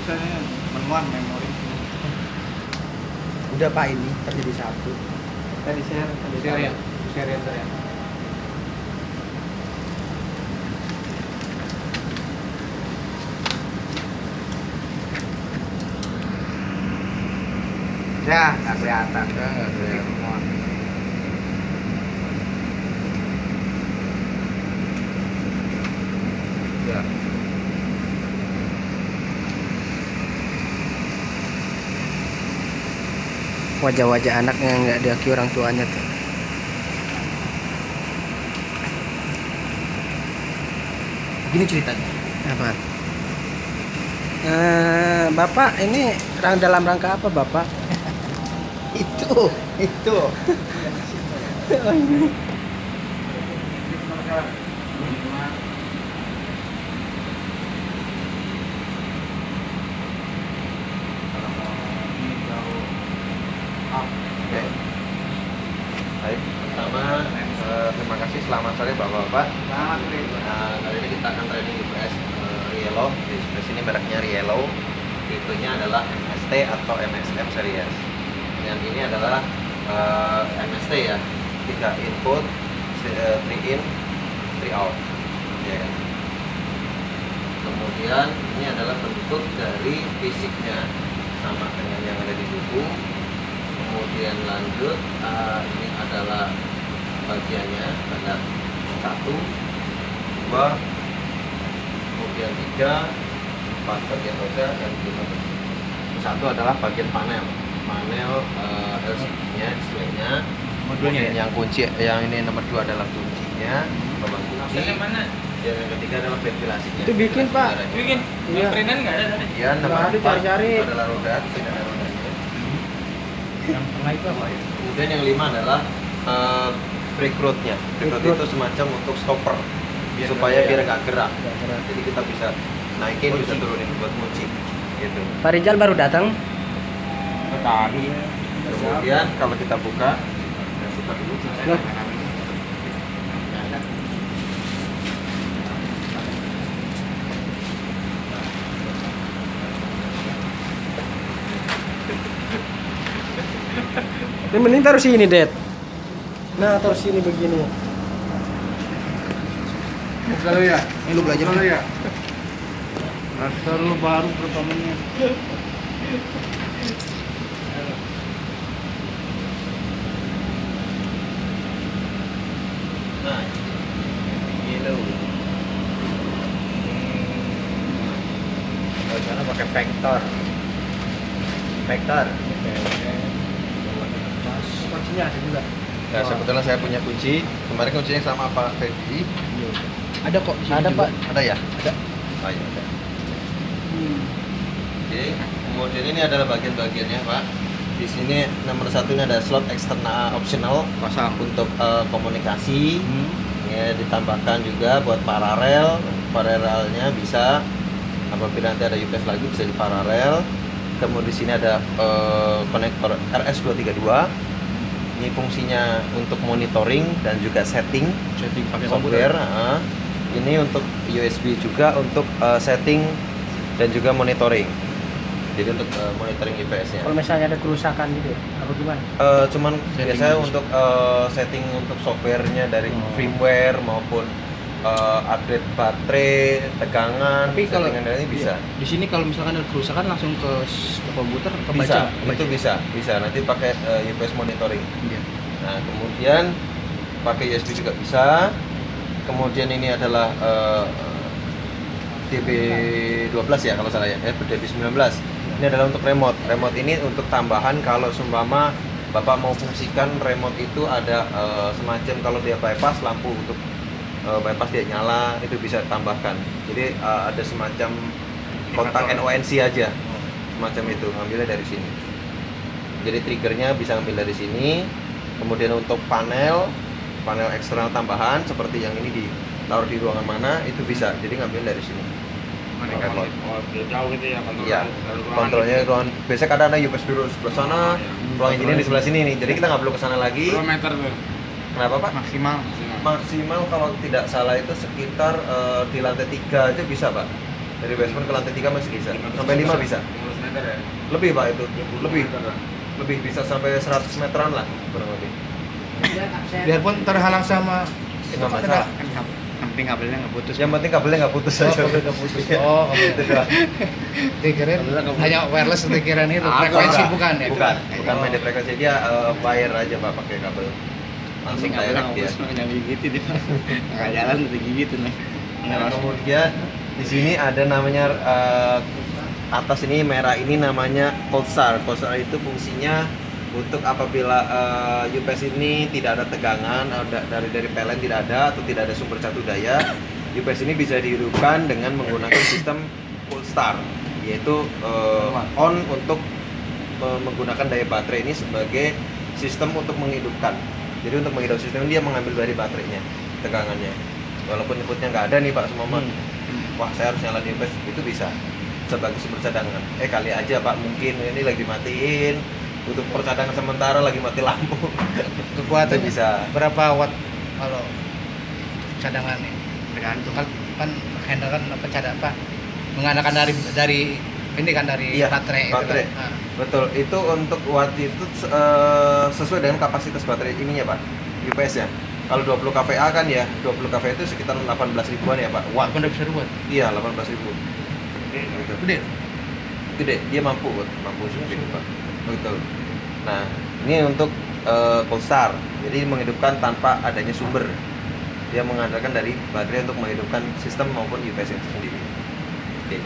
saya menuan memori. Udah Pak, ini terjadi satu. Tadi share ya. Share ya. Ya, nggak kelihatan. Nggak kelihatan. Ya. Wajah-wajah anak yang nggak diakui orang tuanya tuh. Gini ceritanya. Apa? Bapak ini dalam rangka apa Bapak? Itu. Oke. Baik, pertama terima kasih, selamat sore Bapak-bapak. Selamat sore. Kali ini kita akan training UPS Rielo. Di sebelah sini mereknya Rielo. Tipenya adalah MST atau MSM series. Yang ini adalah MST ya, 3 input, 3 in, 3 out. Ya kan? Kemudian ini adalah bentuk dari fisiknya sama dengan yang ada di buku. Kemudian lanjut, ini adalah bagiannya, ada 1, 2, kemudian 3, 4 bagian roda dan 5 bagian. Satu adalah bagian panel LCD-nya, display-nya. Modulnya Kemudian yang kunci, yang ini nomor 2 adalah kuncinya, lubang kunci. mana? Dan yang ketiga adalah ventilasinya. Itu bikin, Pak. Bikin. Iya. Printan nggak ada tadi. Iya, nomor Nggak ada, 4 cari-cari. adalah roda, tidak ada rodanya. Yang tengah itu apa ya? Kemudian yang 5 adalah brake rod-nya. Brake rod Brake itu semacam untuk stopper supaya biar nggak gerak. Jadi kita bisa naikin, bisa turunin buat kunci gitu. Pak Rizal baru datang. Tadi. Kemudian kalau kita buka, kita buka dulu. Loh. Ini mending taruh sini, Det. Nah, taruh sini begini. Kalau ya. Lu belajar. Kalau ya. Asal lu baru pertamanya. Nah, gitu. Kalau sana pakai vektor. Kuncinya ada juga. Nah, sebetulnya saya punya kunci. Kemarin kuncinya sama Pak Fedi. Ada kok. Ada, Pak. Ada ya? Ada. Oh iya, ada. Oke, kemudian ini adalah bagian-bagiannya, Pak. Di sini nomor 1 ini ada slot eksternal optional Pasang. untuk komunikasi. Ya, ditambahkan juga buat paralelnya bisa apabila nanti ada UPS lagi bisa di paralel. Kemudian di sini ada konektor RS232. Ini fungsinya untuk monitoring dan juga setting Pakai software. Ini untuk USB juga untuk setting dan juga monitoring. Jadi untuk monitoring IPS-nya. Kalau misalnya ada kerusakan gitu, apa gimana? Cuman Setting biasanya aja. untuk setting untuk softwarenya dari Oh. firmware maupun update baterai, tegangan, Tapi kalau settingan dan ini bisa. Di sini kalau misalkan ada kerusakan langsung ke komputer Bisa, kebaca. itu bisa nanti pakai UPS monitoring. Iya. Nah, kemudian pakai USB juga bisa. Kemudian ini adalah DB12 ya kalau salah ya, DB19. Ini adalah untuk remote. Remote ini untuk tambahan kalau seumpama Bapak mau fungsikan remote itu ada semacam kalau dia bypass lampu untuk bypass dia nyala, itu bisa tambahkan. Jadi ada semacam kontak NONC aja. Semacam itu, ambilnya dari sini. Jadi triggernya bisa ambil dari sini. Kemudian untuk panel eksternal tambahan seperti yang ini ditaruh di ruangan mana itu bisa. Jadi ngambil dari sini. Remote. Jauh gitu ya kontrol. Iya. Kontrolnya ruangan. Biasanya kadang ada UPS dulu sebelah sana, ruang ini di sebelah sini nih. Jadi kita nggak perlu ke sana lagi. Berapa meter tuh? Kenapa Pak? Maksimal. Maksimal kalau tidak salah itu sekitar di lantai 3 aja bisa Pak. Dari basement ke lantai 3 masih bisa. Sampai 5 bisa. 15 meter ya. Lebih Pak itu. 20 Lebih. meter lah. Lebih bisa sampai 100 meteran lah kurang lebih. Biarpun terhalang sama itu Nggak kan masalah. ada yang penting kabelnya nggak putus. Yang penting kabelnya nggak putus Oh, aja. kabel nggak putus. Iya. Oh, kabel Itu doang. dikirain hanya wireless dikirain itu frekuensi Enggak. bukan ya? Bukan main di frekuensi, dia wire aja Pak pakai kabel. Langsung direct dia. gitu dia. Nggak jalan udah gitu nih. Nah, kemudian di sini ada namanya atas ini merah ini namanya cold start. Cold start itu fungsinya untuk apabila UPS ini tidak ada tegangan dari PLN tidak ada atau tidak ada sumber catu daya, UPS ini bisa dihidupkan dengan menggunakan sistem cold start, yaitu on untuk menggunakan daya baterai ini sebagai sistem untuk menghidupkan. Jadi untuk menghidupkan sistem ini dia mengambil dari baterainya tegangannya. Walaupun inputnya nggak ada nih Pak semua, wah saya harus nyalain UPS, itu bisa sebagai sumber cadangan. Kali aja Pak mungkin ini lagi dimatiin untuk percadangan sementara, lagi mati lampu. Kekuatan Itu bisa. berapa watt kalau cadangan nih? Tergantung. Kan handle kan apa cadangan apa? Mengandalkan dari ini kan dari Iya, baterai. baterai. Itu kan. Betul, itu untuk watt itu sesuai dengan kapasitas baterai ininya Pak, UPS ya. Kalau 20 kVA kan ya, 20 kVA itu sekitar 18 ribuan ya Pak, watt. Apa udah bisa dibuat? Iya, 18 ribu. Gede. Gede, dia mampu seperti itu Pak. Betul. Nah, ini untuk cold start, jadi menghidupkan tanpa adanya sumber. Dia mengandalkan dari baterai untuk menghidupkan sistem maupun UPS itu sendiri. Oke.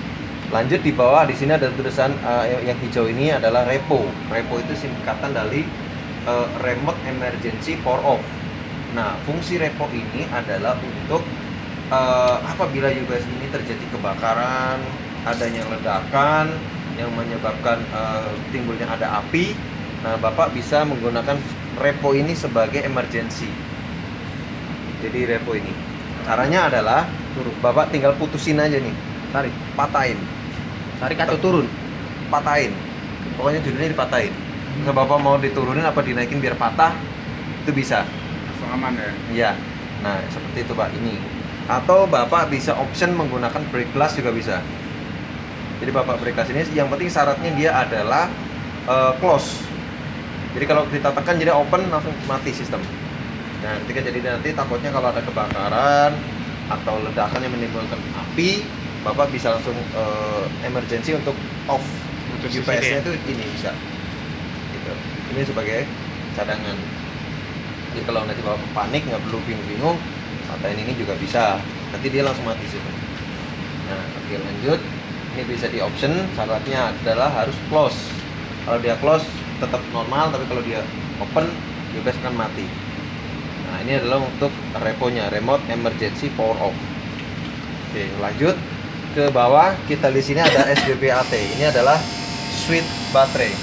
Lanjut di bawah di sini ada tulisan yang hijau ini adalah repo. Repo itu singkatan dari remote emergency power off. Nah, fungsi repo ini adalah untuk apabila UPS ini terjadi kebakaran, adanya ledakan yang menyebabkan timbulnya ada api. Nah, Bapak bisa menggunakan repo ini sebagai emergency. Jadi repo ini caranya adalah Bapak tinggal putusin aja nih, tarik, patahin, Tarik atau turun? patahin. Pokoknya judulnya dipatahin. Kalau Bapak mau diturunin apa dinaikin biar patah, itu bisa. Langsung aman ya. Iya. Nah, seperti itu Pak ini. Atau Bapak bisa option menggunakan brake glass juga bisa. Jadi Bapak brake glass ini yang penting syaratnya dia adalah close. Jadi kalau kita tekan jadi open langsung mati sistem. Nah, ketika jadi nanti takutnya kalau ada kebakaran atau ledakan yang menimbulkan api, Bapak bisa langsung emergency untuk off. UPS-nya itu ini bisa. Gitu. Ini sebagai cadangan. Jadi kalau nanti Bapak panik nggak perlu bingung-bingung, matain ini juga bisa. Nanti dia langsung mati sistem. Nah, oke lanjut. Ini bisa di option, syaratnya adalah harus close. Kalau dia close tetap normal, tapi kalau dia open UPS akan mati. Nah, ini adalah untuk reponya, remote emergency power off. Oke, lanjut ke bawah, kita di sini ada SBBAT. Ini adalah switch baterai.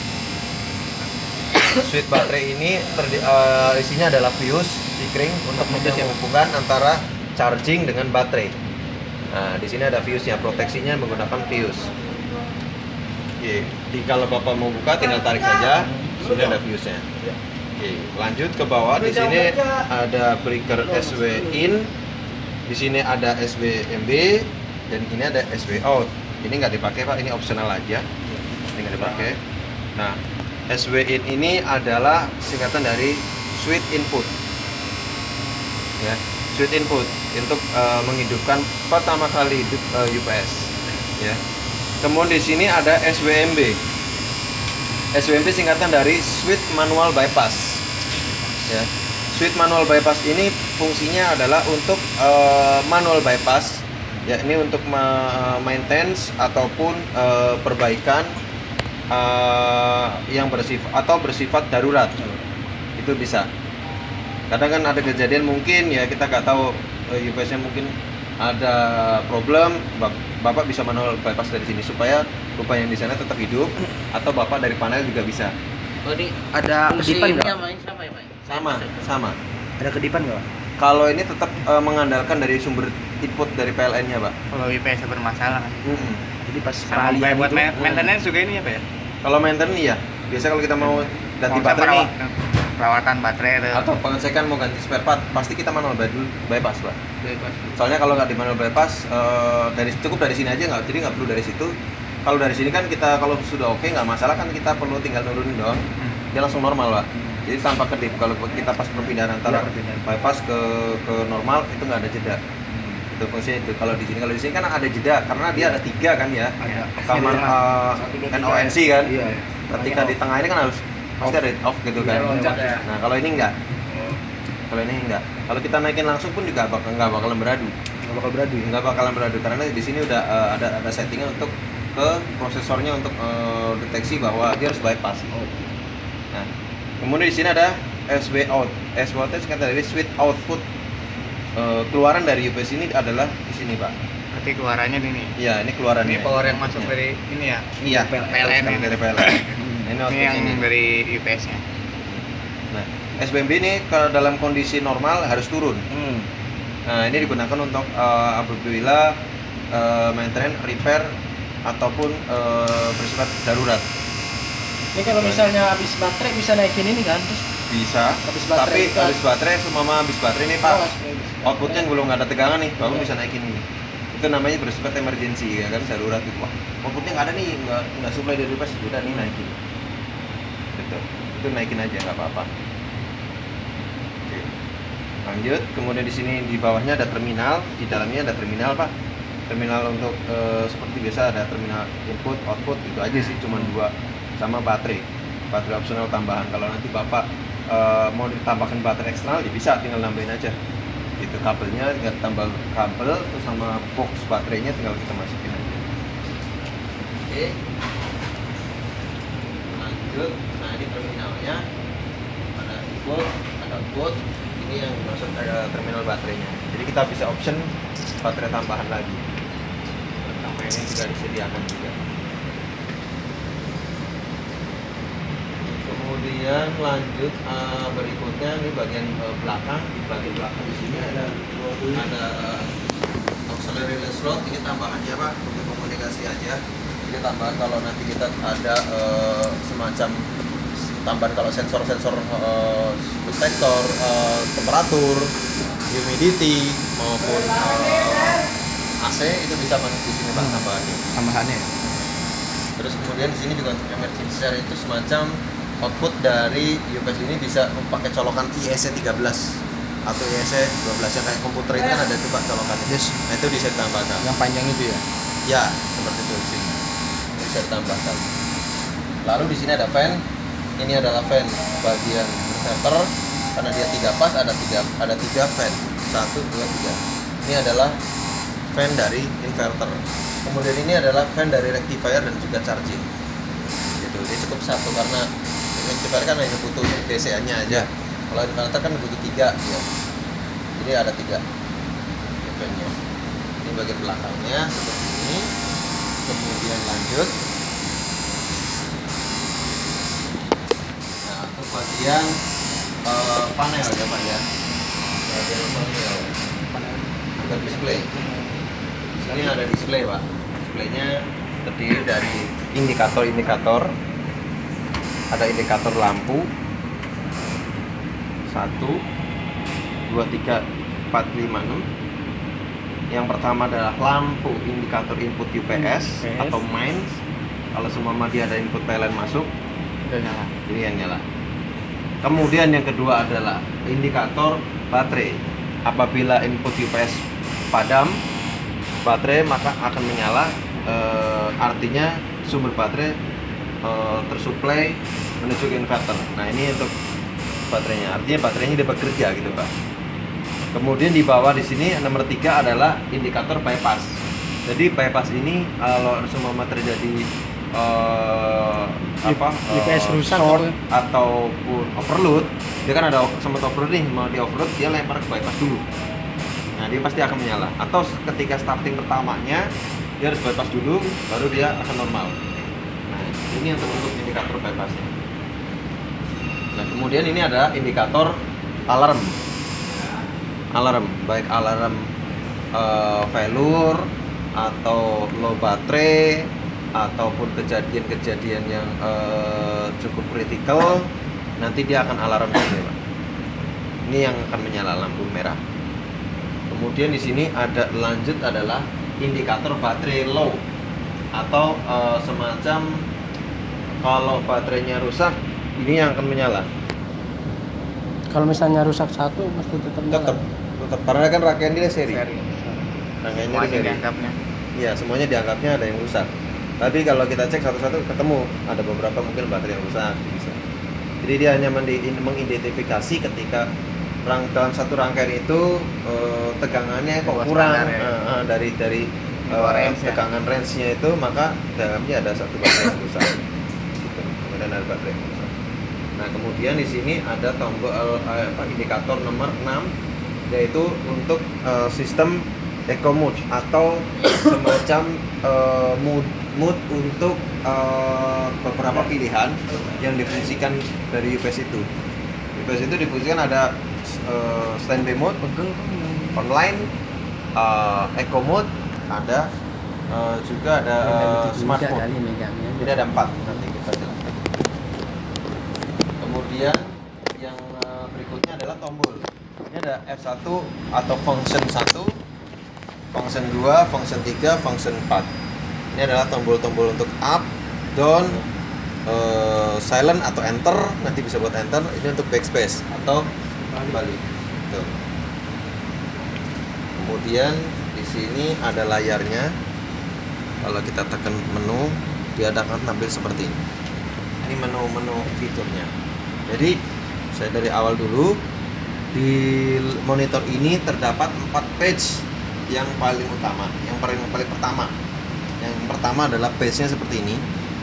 Switch baterai ini isinya adalah fuse Pickering untuk menghubungkan antara charging dengan baterai. Nah, di sini ada fuse-nya, proteksinya menggunakan fuse. Oke, kalau Bapak mau buka tinggal tarik saja. Sini ada fuse-nya. Oke, lanjut ke bawah. Di sini ada breaker SW in. Di sini ada SWMB dan ini ada SW out. Ini nggak dipakai Pak, ini optional aja. Ini nggak dipakai. Nah, SW in ini adalah singkatan dari switch input. Ya, switch input untuk menghidupkan pertama kali hidup UPS. Ya. Kemudian di sini ada SWMB. SWMB singkatan dari switch manual bypass. Ya. Switch manual bypass ini fungsinya adalah untuk manual bypass. Ya, ini untuk maintenance ataupun perbaikan yang bersifat darurat. Itu bisa. Kadang kan ada kejadian mungkin ya kita nggak tahu UPS-nya mungkin ada problem, Bapak bisa manual bypass dari sini supaya lupa yang di sana tetap hidup, atau Bapak dari panel juga bisa. Oh, ini ada kedipan nggak? Sama. Ada kedipan nggak? Kalau ini tetap mengandalkan dari sumber input dari PLN-nya, Pak. Kalau UPS bermasalah kan. Jadi pas Sama peralihan buat itu maintenance juga ini apa ya? Kalau maintenance iya. Biasa kalau kita mau ganti Mau baterai nih, perawat. perawatan baterai itu. Atau pengecekan mau ganti spare part, pasti kita manual bypass, Pak. Bebas. Soalnya kalau nggak di manual bypass, cukup dari sini aja nggak, jadi nggak perlu dari situ. Kalau dari sini kan kita kalau sudah oke nggak masalah kan, kita perlu tinggal nurunin doang, dia langsung normal, Pak. Jadi tanpa kedip. Kalau kita pas perpindahan antara bypass ke normal itu nggak ada jeda. Itu fungsinya itu. Kalau di sini kan ada jeda karena dia ada 3 kan ya. Ada. Kamar NONC kan. Iya. Ketika di tengah ini kan harus pasti ada off gitu kan. Nah kalau ini enggak. Kalau ini enggak. Kalau kita naikin langsung pun juga nggak bakalan beradu. Nggak bakalan beradu karena di sini udah ada settingan untuk ke prosesornya untuk deteksi bahwa dia harus bypass. Nah, kemudian di sini ada SW out. SW out itu kata dari switch output. Keluaran dari UPS ini adalah di sini, Pak. Berarti keluarannya ini. Iya, ini keluarannya. Ini power yang masuk dari ini ya. Iya, PLN ini. dari PLN. Ini Ini output yang ini. dari UPS-nya. Nah, SBMB ini dalam kondisi normal harus turun. Nah, ini digunakan untuk apabila maintenance, repair ataupun bersifat darurat. Ini kalau misalnya habis baterai bisa naikin ini kan, terus Bisa. Habis baterai Tapi kan? habis baterai, habis baterai nih, Pak. Oh, Outputnya belum ada tegangan nih, baru bisa naikin ini. Itu namanya bersifat emergency ya kan, darurat itu. Wah, outputnya nggak ada nih, nggak supply dari pas, udah nih naikin. Gitu. Itu naikin aja nggak apa-apa. Oke. Lanjut, kemudian di sini di bawahnya ada terminal, di dalamnya ada terminal, Pak. Terminal untuk seperti biasa ada terminal input, output, itu aja sih, cuma 2 sama baterai opsional tambahan. Kalau nanti Bapak mau ditambahkan baterai eksternal ya bisa, tinggal nambahin aja gitu, kabelnya tinggal tambah kabel terus sama box baterainya tinggal kita masukin aja. Oke, lanjut. Nah, ini terminalnya ada input, ada output. Ini yang masuk ada terminal baterainya, jadi kita bisa option baterai tambahan lagi. Sampai ini juga disediakan juga. Kemudian lanjut berikutnya ini bagian belakang. Di bagian belakang di sini ada auxiliary slot, ini tambahan ya, Pak, untuk komunikasi aja. Ini tambahan kalau nanti kita ada semacam tambahan kalau sensor detektor temperatur, humidity maupun AC itu bisa masuk di sini, Pak, Tambahannya. Terus kemudian di sini juga untuk emergency share itu semacam output dari UPS ini bisa memakai colokan IEC 13 atau IEC 12 yang kayak komputer itu kan ada tuh, Pak, colokannya. Yes. Nah, itu bisa ditambahkan. Yang panjang itu ya. Ya, seperti itu sih. Bisa ditambahkan. Lalu di sini ada fan. Ini adalah fan bagian inverter karena dia 3 pas, ada 3 fan. 1 2 3. Ini adalah fan dari inverter. Kemudian ini adalah fan dari rectifier dan juga charging. Gitu. Ini cukup 1 karena rectifier kan hanya butuh DC-nya aja. Kalau inverter kan butuh 3 ya. Jadi ada 3 fan-nya. Ini bagian belakangnya seperti ini. Kemudian lanjut. Nah, untuk bagian panel ya, Pak ya. Bagian panel. Ada display. Ini ada display, Pak. Displaynya terdiri dari indikator. Ada indikator lampu 1 2 3 4 5 6. Yang pertama adalah lampu indikator input UPS atau mains. Kalau seumpama dia ada input PLN masuk, Udah nyala. ini yang nyala. Kemudian yang kedua adalah indikator baterai. Apabila input UPS padam, baterai maka akan menyala. Artinya sumber baterai tersuplai menuju ke inverter. Nah, ini untuk baterainya. Artinya baterainya dia bekerja gitu, Pak. Kemudian di bawah di sini nomor 3 adalah indikator bypass. Jadi bypass ini kalau seumpama terjadi UPS rusak short ataupun overload, dia kan ada sempat overload nih, mau di overload dia lempar ke bypass dulu. Nah, dia pasti akan menyala. Atau ketika starting pertamanya dia harus bypass dulu, baru dia akan normal. Nah, ini untuk indikator bypassnya. Nah, kemudian ini ada indikator alarm, baik alarm failure atau low baterai ataupun kejadian-kejadian yang cukup kritikal. nanti dia akan alarm di sini, Pak. Ini yang akan menyala lampu merah. Kemudian di sini ada lanjut adalah indikator baterai low atau semacam kalau baterainya rusak ini yang akan menyala. Kalau misalnya rusak satu mesti tetap nyala. Tetap karena kan rangkaian dia seri. Seri. Rangkaiannya Semuanya seri. dianggapnya. Iya, semuanya dianggapnya ada yang rusak. Tapi kalau kita cek satu-satu ketemu ada beberapa mungkin baterai yang rusak bisa. Jadi dia hanya mengidentifikasi ketika dalam satu rangkaian itu tegangannya kok Luas kurang standar ya. dari range ya. tegangan range-nya itu, maka dalamnya ada satu baterai yang rusak. Gitu. Kemudian ada baterai yang rusak. Nah, kemudian di sini ada tombol indikator nomor 6 yaitu untuk sistem eco mode atau semacam mood untuk beberapa pilihan yang difungsikan dari UPS itu. UPS itu difungsikan ada standby mode, online, eco mode, ada juga ada smart mode. Jadi ada 4 nanti kita jelaskan. Kemudian yang berikutnya adalah tombol. Ini ada F1 atau function 1, function 2, function 3, function 4. Ini adalah tombol-tombol untuk up, down, silent atau enter, nanti bisa buat enter. Ini untuk backspace atau kembali. Tuh. Kemudian di sini ada layarnya. Kalau kita tekan menu, dia akan tampil seperti ini. Ini menu-menu fiturnya. Jadi saya dari awal dulu, di monitor ini terdapat 4 page yang paling utama, yang paling pertama. Yang pertama adalah page-nya seperti ini.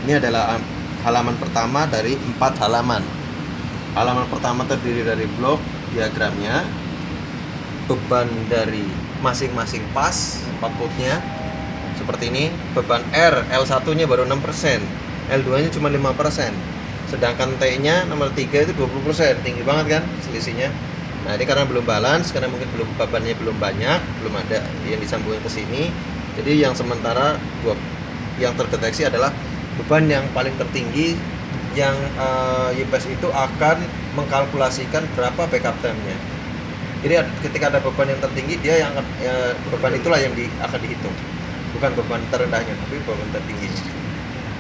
Ini adalah halaman pertama dari 4 halaman. Halaman pertama terdiri dari blok diagramnya, beban dari masing-masing pas outputnya seperti ini. Beban R, L1-nya baru 6%, L2-nya cuma 5%. Sedangkan T-nya nomor 3 itu 20%, tinggi banget kan selisihnya. Nah, ini karena belum balance, karena mungkin bebannya belum banyak, belum ada yang disambungin ke sini. Jadi yang sementara yang terdeteksi adalah beban yang paling tertinggi yang UPS itu akan mengkalkulasikan berapa backup time-nya. Jadi ketika ada beban yang tertinggi, dia yang beban itulah yang akan dihitung. Bukan beban terendahnya, tapi beban tertingginya.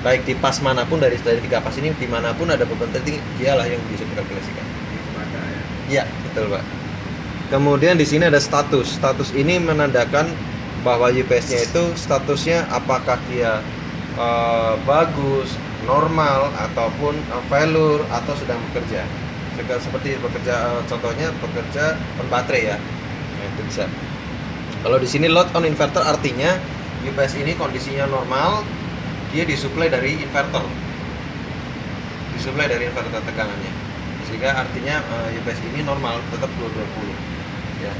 Baik di pas manapun dari 3 pas ini, dimanapun ada beban tertinggi, dialah yang bisa dikalkulasikan. Iya, betul, Pak. Kemudian di sini ada status. Status ini menandakan bahwa UPS-nya itu statusnya apakah dia bagus, normal, ataupun failure atau sedang bekerja. Seperti bekerja, contohnya bekerja on baterai ya. Nah, itu bisa. Kalau di sini load on inverter artinya UPS ini kondisinya normal, dia disuplai dari inverter. Disuplai dari inverter tegangannya. Sehingga artinya UPS ini normal, tetap 220 ya.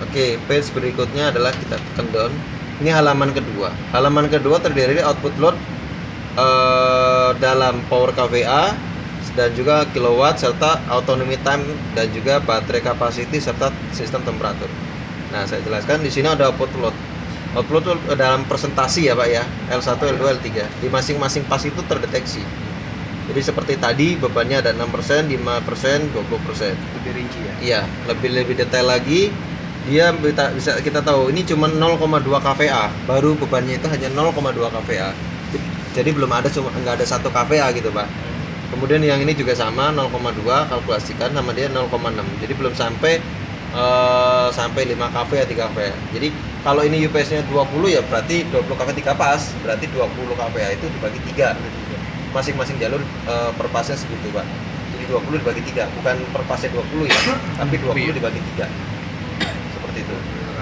Oke, page berikutnya adalah kita tekan down. Ini halaman kedua. Halaman kedua terdiri dari output load dalam power kVA dan juga kilowatt serta autonomy time dan juga baterai capacity serta sistem temperatur. Nah, saya jelaskan di sini ada output load. Output load dalam presentasi ya, Pak ya. L1, L2, L3. Di masing-masing pas itu terdeteksi. Jadi seperti tadi bebannya ada 6%, 5%, 20%. Lebih rinci ya. Iya, lebih detail lagi. Dia bisa kita tahu ini cuma 0,2 kVA, baru bebannya itu hanya 0,2 kVA. Jadi belum ada, cuma nggak ada 1 kVA gitu, Pak. Kemudian yang ini juga sama 0,2, kalkulasikan sama dia 0,6. Jadi belum sampai 5 kVA, 3 kVA. Jadi kalau ini UPS-nya 20 ya berarti 20 kVA 3 pas, berarti 20 kVA itu dibagi 3. Masing-masing jalur per pasnya segitu, Pak. Jadi 20 dibagi 3, bukan per pasnya 20 ya, tapi 20 dibagi 3. Seperti itu.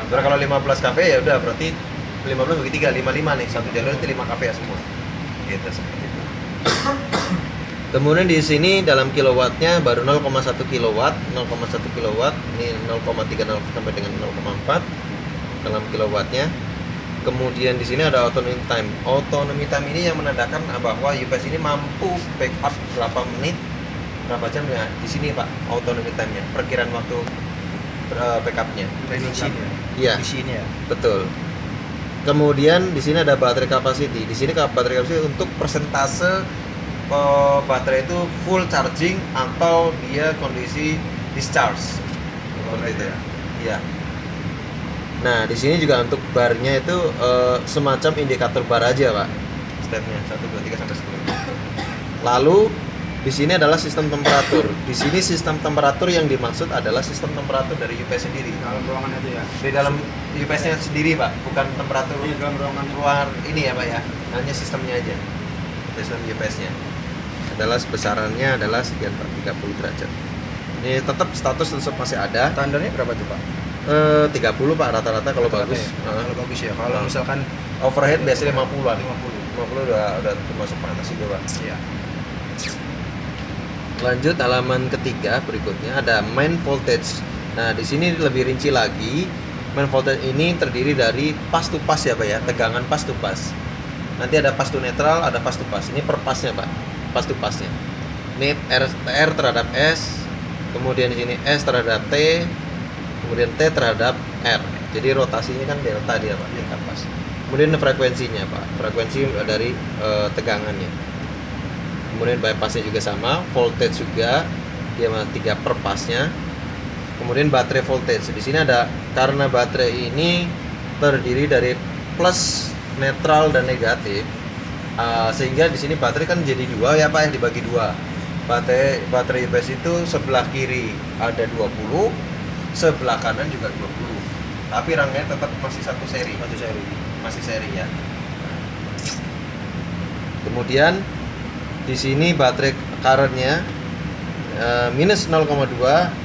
Terus kalau 15 kVA ya udah berarti 15 bagi 3, 55 nih. Satu jalur itu 5 kVA semua. Gitu, seperti itu. Kemudian di sini dalam kilowattnya baru 0,1 kilowatt, 0,1 kilowatt. Ini 0,30 sampai dengan 0,4 dalam kilowattnya. Kemudian di sini ada autonomy time. Autonomy time ini yang menandakan bahwa UPS ini mampu backup berapa menit, berapa jam ya. Di sini, Pak, autonomy time-nya, perkiraan waktu backupnya. Prediksi ya. Iya. Di sini ya. Betul. Kemudian di sini ada baterai capacity. Di sini baterai capacity untuk persentase baterai itu full charging atau dia kondisi discharge. Seperti itu. Iya. Nah, di sini juga untuk barnya itu semacam indikator bar aja, Pak. Stepnya 1 2 3 sampai 10. Lalu di sini adalah sistem temperatur. Di sini sistem temperatur yang dimaksud adalah sistem temperatur dari UPS sendiri. Dalam ruangan itu ya. Di dalam UPS-nya sendiri, Pak, bukan temperatur Di dalam ruangan luar ini ya, Pak ya. Hanya sistemnya aja. Sistem UPS-nya adalah besarannya adalah sekian, Pak, 30 derajat. Ini tetap status masih ada. Standarnya berapa tuh, Pak? 30, Pak, rata-rata kalau Rata-rata bagus. ya? Kalau bagus ya. Kalau misalkan Overhead biasanya 50-an. 50 udah termasuk panas juga, Pak. ya. Lanjut halaman ketiga berikutnya ada main voltage. Nah, di sini lebih rinci lagi. Main voltage ini terdiri dari pas to pas ya, Pak ya, tegangan pas to pas. Nanti ada pas to netral, ada pas to pas. Ini per pasnya, Pak. Pas to pasnya. Ini R terhadap S, kemudian di sini S terhadap T, kemudian T terhadap R. Jadi rotasinya kan delta dia, Pak, delta pas. Kemudian frekuensinya, Pak. Frekuensi dari tegangannya. Kemudian bypassnya juga sama, voltage juga dia 3 per pasnya. Kemudian baterai voltage. Di sini ada, karena baterai ini terdiri dari plus, netral dan negatif, sehingga di sini baterai kan jadi 2 ya, Pak, yang dibagi 2. Baterai UPS itu sebelah kiri ada 20, sebelah kanan juga 20. Tapi rangkaian tetap masih satu seri. Masih seri ya. Kemudian di sini baterai current-nya minus 0,2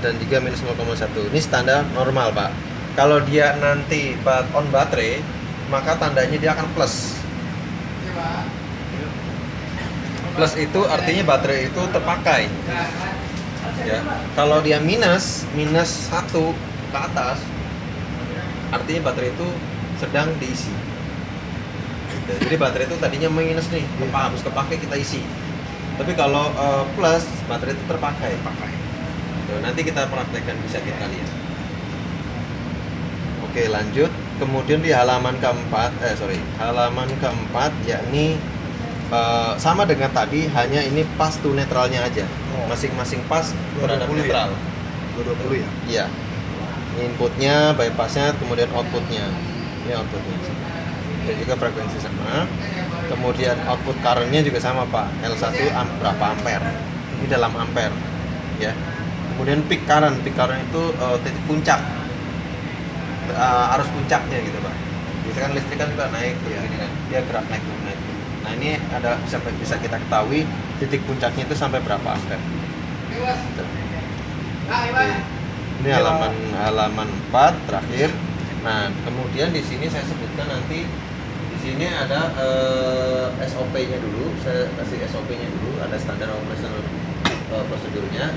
dan juga minus 0,1. Ini standar normal, Pak. Kalau dia nanti on baterai, maka tandanya dia akan plus. Plus itu artinya baterai itu terpakai. Ya. Kalau dia minus 1 ke atas, artinya baterai itu sedang diisi. Jadi baterai itu tadinya minus nih, harus kepake kita isi. Tapi kalau plus, baterai itu terpakai. Tuh, nanti kita praktekkan, bisa kita lihat. Oke, lanjut. Kemudian di halaman keempat, yakni sama dengan tadi, hanya ini pas to netralnya aja. Masing-masing pas terhadap netral. 220 ya? Iya. Ini inputnya, bypassnya, kemudian outputnya. Ini outputnya. Dan juga frekuensi sama. Kemudian output current-nya juga sama, Pak. L1 berapa ampere. Ini dalam ampere, ya. Kemudian peak current itu titik puncak. Arus puncaknya gitu, Pak. Biasanya kan listrik kan juga naik ya. Gini kan. Dia gerak naik turun naik. Nah, ini ada bisa kita ketahui titik puncaknya itu sampai berapa ampere. Oke. Ini halaman 4 terakhir. Nah, kemudian di sini saya sebutkan nanti. Di sini ada SOP-nya dulu, saya kasih SOP-nya dulu, ada standar operational prosedurnya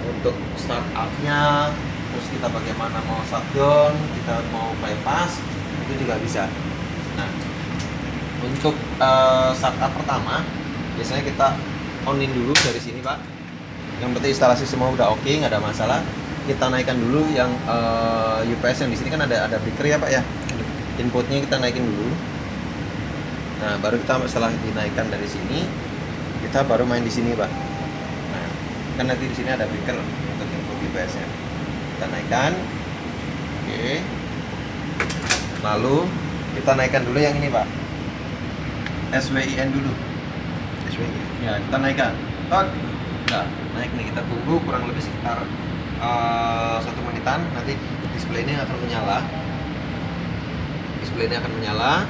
untuk start up-nya, terus kita bagaimana mau shutdown, kita mau bypass, itu juga bisa. Nah, untuk startup pertama, biasanya kita on-in dulu dari sini, Pak. Yang penting instalasi semua udah oke, nggak ada masalah. Kita naikkan dulu yang UPS yang di sini kan ada breaker ya, Pak ya. Inputnya kita naikin dulu. Nah, baru kita setelah dinaikkan dari sini, kita baru main di sini, Pak. Nah, kan nanti di sini ada breaker untuk input UPS-nya. Kita naikkan. Oke. Lalu kita naikkan dulu yang ini, Pak. SWIN dulu. SWI. Ya, kita naikkan. Nah, naik nih, kita tunggu kurang lebih sekitar 1 menitan. Nanti display-nya akan menyala. Display-nya akan menyala.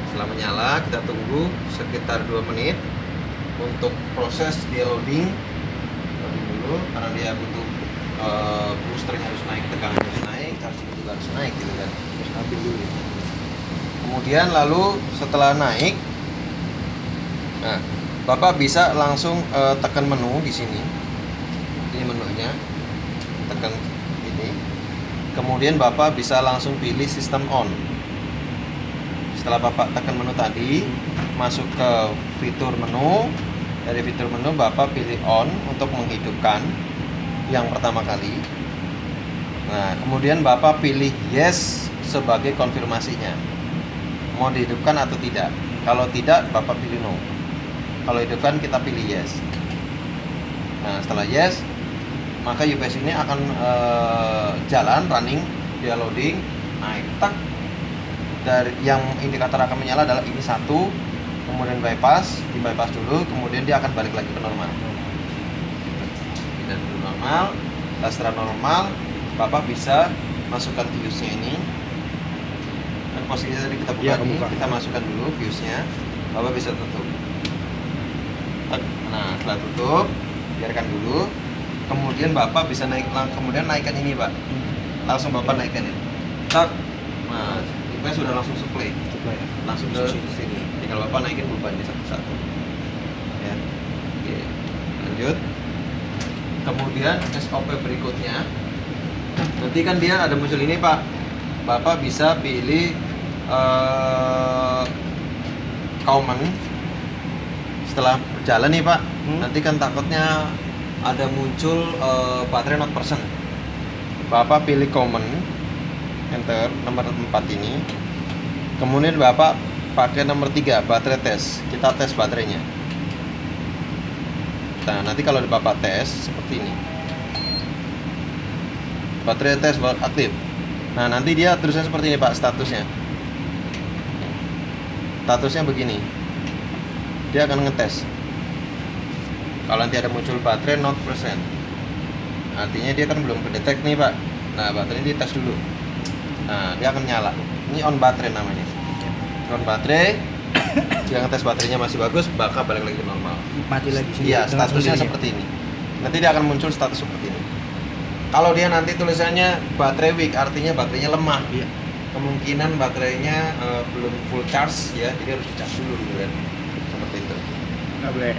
Setelah menyala, kita tunggu sekitar 2 menit untuk proses dia loading dulu, karena dia butuh boosternya harus naik, tegangan harus naik, charging juga harus naik gitu kan. Terus stabil dulu ya. Kemudian lalu setelah naik, nah, Bapak bisa langsung tekan menu di sini. Ini menunya, tekan ini. Kemudian Bapak bisa langsung pilih sistem on. Setelah Bapak tekan menu tadi, masuk ke fitur menu. Dari fitur menu Bapak pilih on untuk menghidupkan yang pertama kali. Nah, kemudian Bapak pilih yes sebagai konfirmasinya. Mau dihidupkan atau tidak. Kalau tidak, Bapak pilih no. Kalau hidupkan kita pilih yes. Nah setelah yes, maka UPS ini akan jalan running, dia loading, naik tak. Dari yang indikator akan menyala adalah ini satu, kemudian bypass, di bypass dulu, kemudian dia akan balik lagi ke normal. Dan dulu normal. Setelah normal, Bapak bisa masukkan fuse-nya ini. Dan posisi tadi kita buka Iya, ini, kebuka. kita masukkan dulu fuse-nya. Bapak bisa tutup. Nah, setelah tutup, biarkan dulu. Kemudian Bapak bisa kemudian naikkan ini, Pak. Langsung Bapak naikkan ini. Tak. Nah, UPS sudah langsung supply. Langsung ke sini. Tinggal Bapak naikin bebannya satu-satu. Ya. Oke. Lanjut. Kemudian SOP berikutnya, nanti kan dia ada muncul ini Pak, Bapak bisa pilih common. Setelah berjalan nih Pak, nanti kan takutnya ada muncul baterai not percent. Bapak pilih common, enter nomor 4 ini. Kemudian Bapak pakai nomor 3, baterai tes. Kita tes baterainya. Nah, nanti kalau Bapak tes seperti ini, baterai tes aktif. Nah, nanti dia tulisan seperti ini Pak, statusnya. Statusnya begini. Dia akan ngetes. Kalau nanti ada muncul baterai not percent, artinya dia kan belum kedetek nih Pak. Nah, baterai dites dulu. Nah, dia akan nyala. Ini on baterai namanya. On baterai. Dia ngetes baterainya masih bagus, bakal balik lagi ke normal. Mati lagi sih. Iya, statusnya seperti ini. Nanti dia akan muncul status seperti ini. Kalau dia nanti tulisannya baterai weak, artinya baterainya lemah. Iya. Kemungkinan baterainya belum full charge ya, jadi harus dicas dulu gitu kan. Seperti itu. Nggak boleh.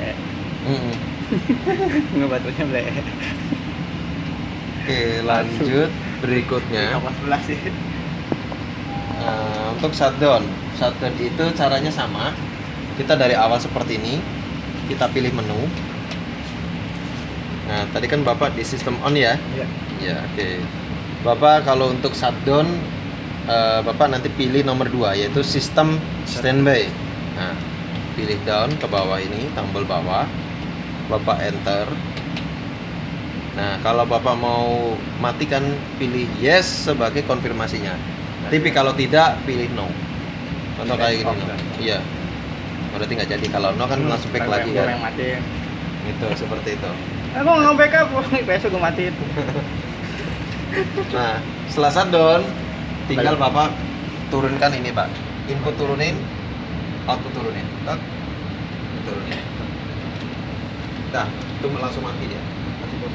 Nggak baterainya boleh. Oke, lanjut berikutnya. sih. Untuk shutdown. Shutdown itu caranya sama. Kita dari awal seperti ini, kita pilih menu. Nah, tadi kan Bapak di sistem on ya? Iya. Ya, oke. Bapak kalau untuk shutdown, Bapak nanti pilih nomor 2, yaitu sistem standby. Nah, pilih down ke bawah ini, tombol bawah. Bapak enter. Nah, kalau Bapak mau matikan, pilih yes sebagai konfirmasinya. Tapi kalau tidak, pilih no. Contoh kayak gini, no. Iya. Berarti nggak jadi. Kalau no kan langsung back lagi kan. Yang matiin. Itu seperti itu. Aku nggak backup, besok gue matiin. Nah, setelah shutdown, tinggal Bapak turunkan ini Pak. Input turunin, output turunin. Tak, turunin. Dah, itu langsung mati dia.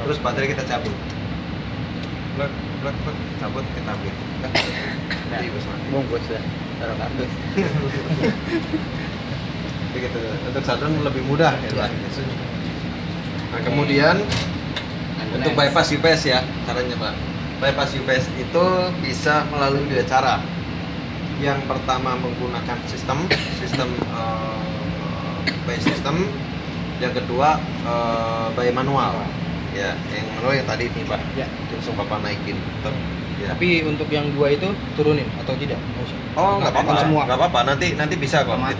Terus baterai kita cabut. Blek, blek, blek, cabut kita ambil. Dah. Jadi bos mati. Bungkus ya, taruh kardus. Begitu. Untuk shutdown lebih mudah ya Pak. Nah, kemudian untuk bypass UPS ya caranya Pak. Bypass UPS itu bisa melalui 2 cara. Yang pertama menggunakan sistem by system. Yang kedua by manual. Ya, yang manual yang tadi nih Pak. Ya. Langsung Bapak naikin. Ya. Tapi untuk yang 2 itu turunin atau tidak? Nggak usah. Oh, nggak apa-apa. Semua. Nggak apa-apa. Nanti bisa kok. Otomatis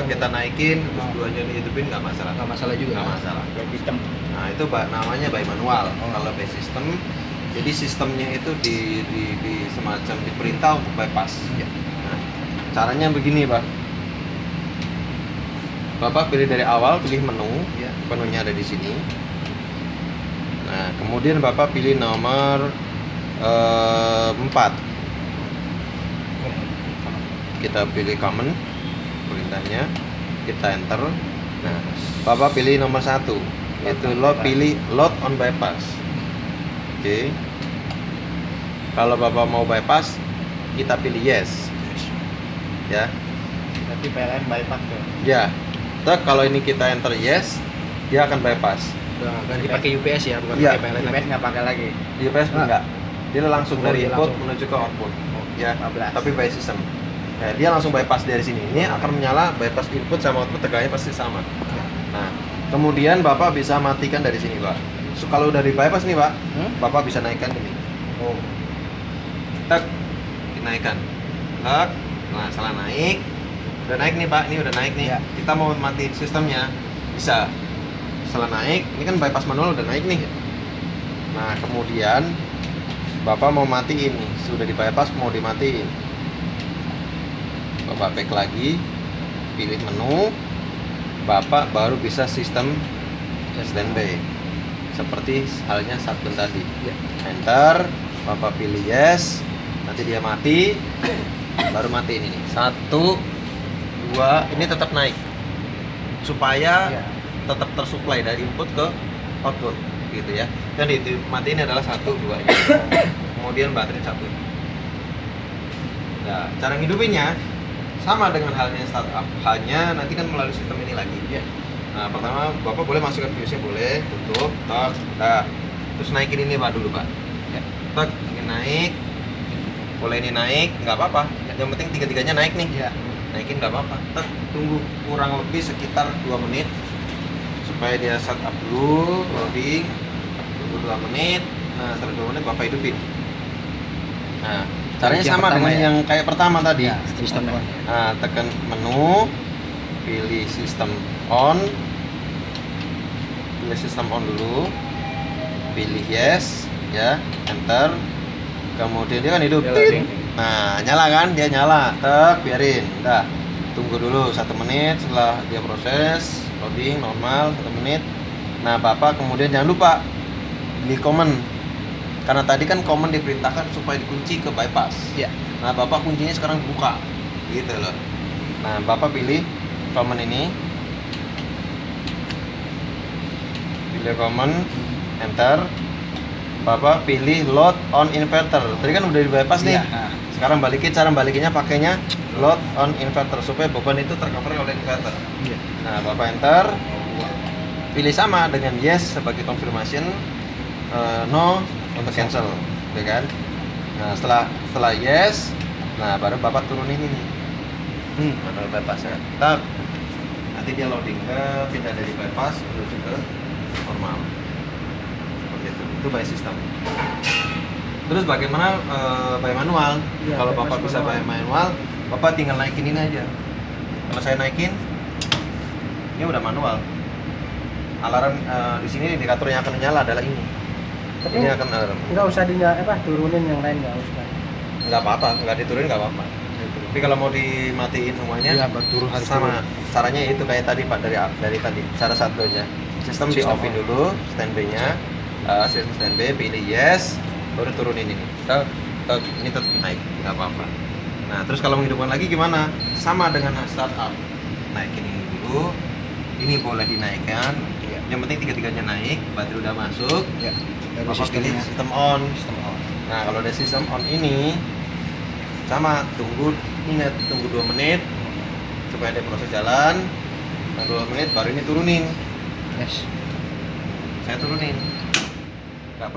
Kita naikin, terus Oh. 2-nya dihidupin nggak masalah. Nggak masalah juga. Nggak masalah. Sistem. Nah, itu namanya by manual. Oh. Kalau by system, jadi sistemnya itu di semacam diperintah untuk bypass. Iya. Nah, caranya begini, Pak. Bapak pilih dari awal, pilih menu. Iya. Menunya ada di sini. Nah, kemudian Bapak pilih nomor 4. Kita pilih common perintahnya, kita enter. Nah, Bapak pilih nomor 1, yaitu pilih load on bypass. Oke. Kalau Bapak mau bypass, kita pilih yes. Ya. Berarti PLN bypass tuh. Ya. Terus kalau ini kita enter yes, dia akan bypass. Udah ganti pakai UPS ya, bukan Iya. pakai PLN lagi. UPS nggak pakai lagi. Di UPS enggak. Dia langsung Oh, dari dia input langsung. menuju ke output. Ya, 15. tapi by system. Nah, dia langsung bypass dari sini. Ini akan menyala, bypass input sama output tegaknya pasti sama. Nah, kemudian Bapak bisa matikan dari sini, Pak. So, kalau udah di bypass nih, Pak, Bapak bisa naikkan ini. Oh. Tak, dinaikkan. Tak, nah salah naik. Udah naik nih, Pak. Ini udah naik nih. Ya. Kita mau matiin sistemnya. bisa. Setelah naik, ini kan bypass manual udah naik nih. Nah kemudian Bapak mau matiin nih, sudah di bypass mau dimatiin. Bapak back lagi, pilih menu, Bapak baru bisa sistem standby. Seperti halnya shotgun tadi. Enter, Bapak pilih yes, nanti dia mati, baru matiin ini. 1, 2, ini tetap naik supaya tetap tersuplai dari input ke output gitu ya. Dan itu matiin adalah 1, 2 ini. Kemudian baterai cabut. Nah, cara ngidupinnya sama dengan halnya startup, hanya nanti kan melalui sistem ini lagi ya. Nah, pertama Bapak boleh masukkan fuse-nya, boleh, tutup, tak, dah. Terus naikin ini Pak dulu Pak. Ya. Tak, ini naik. Boleh ini naik, nggak apa-apa. Yang penting tiga-tiganya naik nih. Ya. Naikin nggak apa-apa. Tak, tunggu kurang lebih sekitar 2 menit supaya dia setup dulu, loading. Tunggu 2 menit. Nah, setelah 2 menit Bapak hidupin. Nah, caranya Yang sama pertama dengan ya? yang kayak pertama tadi. Ya, sistem on. Nah, tekan menu, pilih sistem on, pilih sistem on dulu, pilih yes, ya, enter, kemudian dia kan hidup. Dia loading. Nah, nyala kan? Dia nyala, biarin, udah, tunggu dulu 1 menit, setelah dia proses loading normal 1 menit. Nah, Bapak kemudian jangan lupa pilih command, karena tadi kan command diperintahkan supaya dikunci ke bypass. Ya. Nah, Bapak kuncinya sekarang buka, gitu loh. Nah, Bapak pilih command ini, pilih command, enter. Bapak pilih load on inverter. Tadi kan udah di bypass nih. Iya, nah. Sekarang balikin, cara balikinnya pakainya load on inverter supaya beban itu tercover oleh inverter. Iya. Nah, Bapak enter, pilih sama dengan yes sebagai confirmation, no untuk cancel, ya kan? Nah, setelah yes, nah baru Bapak turunin ini. Manual bypass ya. Tak. Nanti dia loading ke pindah dari bypass menuju ke normal. Seperti itu by system. Terus bagaimana by manual? Iya, Kalau bypass Bapak bisa by manual. manual, Bapak tinggal naikin ini aja. Kalau saya naikin, ini udah manual. Alarm di sini indikator yang akan menyala adalah ini. Tapi Ini akan alarm. nggak usah turunin yang lain, nggak usah. Nggak apa-apa, nggak diturunin nggak apa-apa. Tapi kalau mau dimatiin semuanya, Iya, berturut harus sama. Caranya itu kayak tadi Pak, dari tadi. Cara satunya, sistem di Sistem offin on. dulu, standby-nya, sistem standby, pilih yes, baru turunin ini. Ini tetap naik, nggak apa-apa. Nah, terus kalau menghidupkan lagi gimana? Sama dengan startup. Naikin ini dulu, ini boleh dinaikkan. Iya. Yang penting tiga-tiganya naik, baterai udah masuk. Ya. Baru Bapak pilih sistemnya. sistem on. Sistem on. Nah, kalau ada sistem on ini sama, ingat tunggu 2 menit supaya ada proses jalan. Nah, 2 menit baru ini turunin. Yes. Saya turunin. Nggak perlu